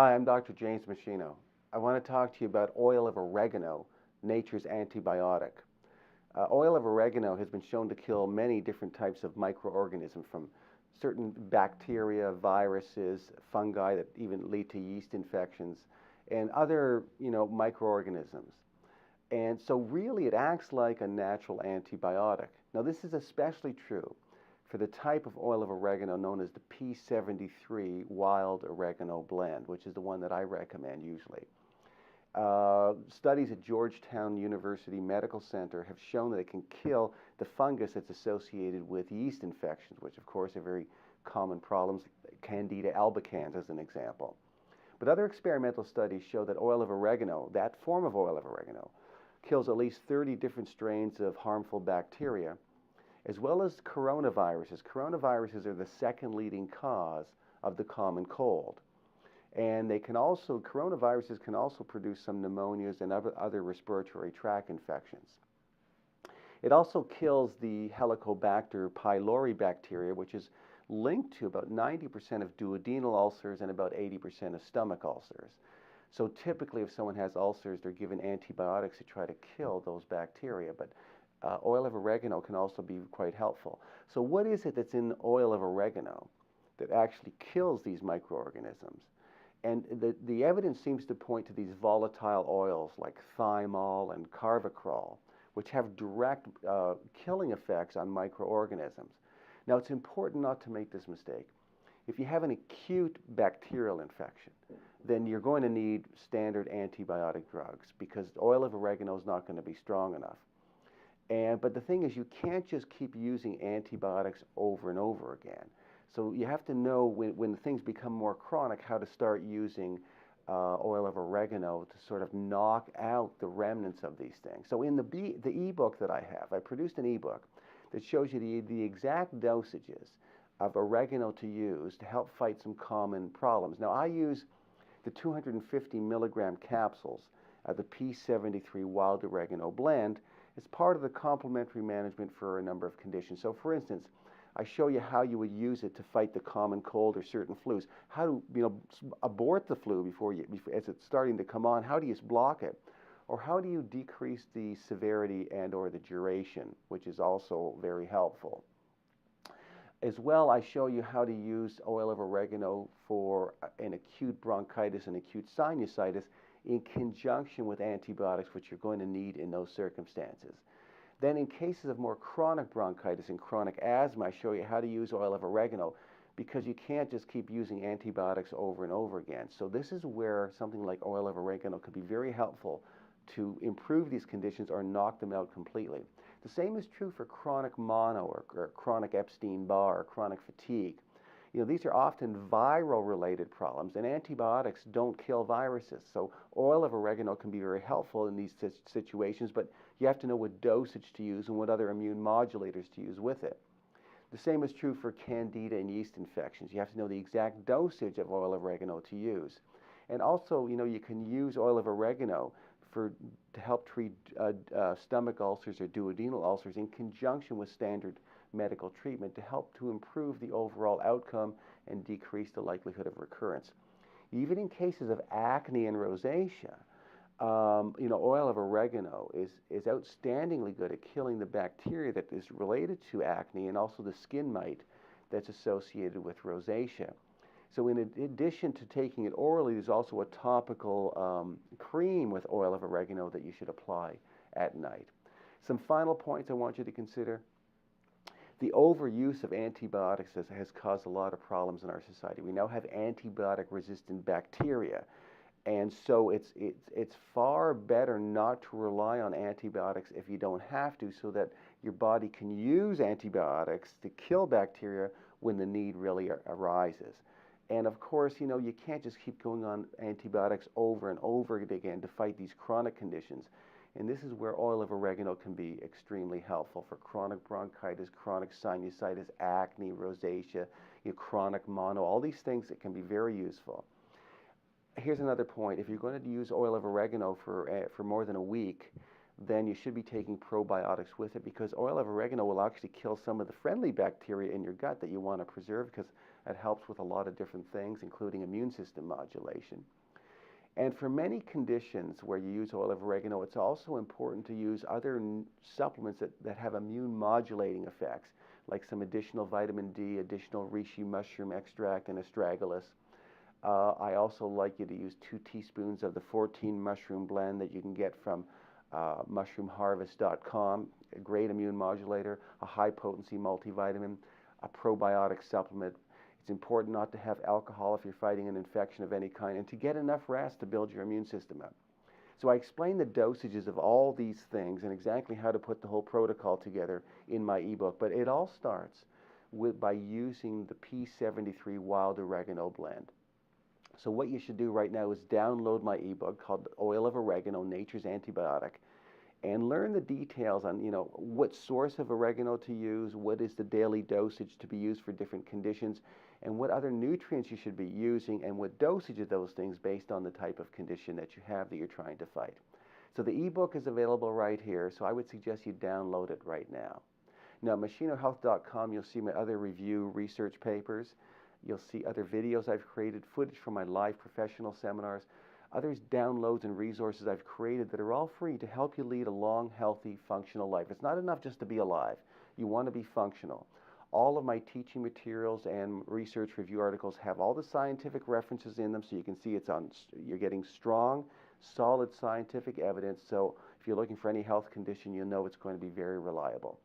Hi, I'm Dr. James Meschino. I want to talk to you about oil of oregano, nature's antibiotic. Oil of oregano has been shown to kill many different types of microorganisms, from certain bacteria, viruses, fungi that even lead to yeast infections, and other, microorganisms. And so really it acts like a natural antibiotic. Now this is especially true for the type of oil of oregano known as the P73 wild oregano blend, which is the one that I recommend usually. Studies at Georgetown University Medical Center have shown that it can kill the fungus that's associated with yeast infections, which of course are very common problems, Candida albicans as an example. But other experimental studies show that oil of oregano, that form of oil of oregano, kills at least 30 different strains of harmful bacteria, as well as coronaviruses. Coronaviruses are the second leading cause of the common cold. And coronaviruses can also produce some pneumonias and other respiratory tract infections. It also kills the Helicobacter pylori bacteria, which is linked to about 90% of duodenal ulcers and about 80% of stomach ulcers. So typically if someone has ulcers, they're given antibiotics to try to kill those bacteria, but oil of oregano can also be quite helpful. So what is it that's in oil of oregano that actually kills these microorganisms? And the evidence seems to point to these volatile oils like thymol and carvacrol, which have direct killing effects on microorganisms. Now, it's important not to make this mistake. If you have an acute bacterial infection, then you're going to need standard antibiotic drugs because oil of oregano is not going to be strong enough. But the thing is, you can't just keep using antibiotics over and over again. So you have to know when things become more chronic how to start using oil of oregano to sort of knock out the remnants of these things. So in the ebook that I have, I produced an ebook that shows you the exact dosages of oregano to use to help fight some common problems. Now I use the 250 milligram capsules of the P73 wild oregano blend as part of the complementary management for a number of conditions. So for instance, I show you how you would use it to fight the common cold or certain flus. How to abort the flu as it's starting to come on. How do you block it? Or how do you decrease the severity and or the duration, which is also very helpful. As well, I show you how to use oil of oregano for an acute bronchitis and acute sinusitis in conjunction with antibiotics, which you're going to need in those circumstances. Then in cases of more chronic bronchitis and chronic asthma, I show you how to use oil of oregano because you can't just keep using antibiotics over and over again. So this is where something like oil of oregano could be very helpful to improve these conditions or knock them out completely. The same is true for chronic mono or chronic Epstein-Barr or chronic fatigue. These are often viral-related problems, and antibiotics don't kill viruses. So oil of oregano can be very helpful in these situations, but you have to know what dosage to use and what other immune modulators to use with it. The same is true for candida and yeast infections. You have to know the exact dosage of oil of oregano to use. And also, you can use oil of oregano to help treat stomach ulcers or duodenal ulcers in conjunction with standard medical treatment to help to improve the overall outcome and decrease the likelihood of recurrence. Even in cases of acne and rosacea, oil of oregano is outstandingly good at killing the bacteria that is related to acne and also the skin mite that's associated with rosacea. So in addition to taking it orally, there's also a topical cream with oil of oregano that you should apply at night. Some final points I want you to consider. The overuse of antibiotics has caused a lot of problems in our society. We now have antibiotic-resistant bacteria. And so it's far better not to rely on antibiotics if you don't have to, so that your body can use antibiotics to kill bacteria when the need really arises. And of course, you can't just keep going on antibiotics over and over again to fight these chronic conditions. And this is where oil of oregano can be extremely helpful for chronic bronchitis, chronic sinusitis, acne, rosacea, chronic mono, all these things that can be very useful. Here's another point. If you're going to use oil of oregano for more than a week, then you should be taking probiotics with it, because oil of oregano will actually kill some of the friendly bacteria in your gut that you want to preserve, because it helps with a lot of different things, including immune system modulation. And for many conditions where you use oil of oregano, it's also important to use other supplements that have immune modulating effects, like some additional vitamin D, additional reishi mushroom extract, and astragalus. I also like you to use 2 teaspoons of the 14 mushroom blend that you can get from mushroomharvest.com, a great immune modulator, a high potency multivitamin, a probiotic supplement. It's important not to have alcohol if you're fighting an infection of any kind, and to get enough rest to build your immune system up. So I explain the dosages of all these things and exactly how to put the whole protocol together in my ebook, but it all starts by using the P73 wild oregano blend. So what you should do right now is download my ebook called Oil of Oregano, Nature's Antibiotic, and learn the details on, what source of oregano to use, what is the daily dosage to be used for different conditions, and what other nutrients you should be using, and what dosage of those things based on the type of condition that you have that you're trying to fight. So the ebook is available right here, so I would suggest you download it right now. Now, at meschinohealth.com, you'll see my other review research papers. You'll see other videos I've created, footage from my live professional seminars, others downloads and resources I've created that are all free to help you lead a long, healthy, functional life. It's not enough just to be alive. You want to be functional. All of my teaching materials and research review articles have all the scientific references in them, so you can see you're getting strong, solid scientific evidence. So if you're looking for any health condition, you know it's going to be very reliable.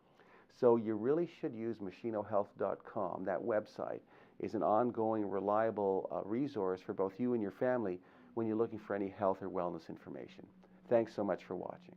So you really should use meschinohealth.com. That website is an ongoing, reliable resource for both you and your family when you're looking for any health or wellness information. Thanks so much for watching.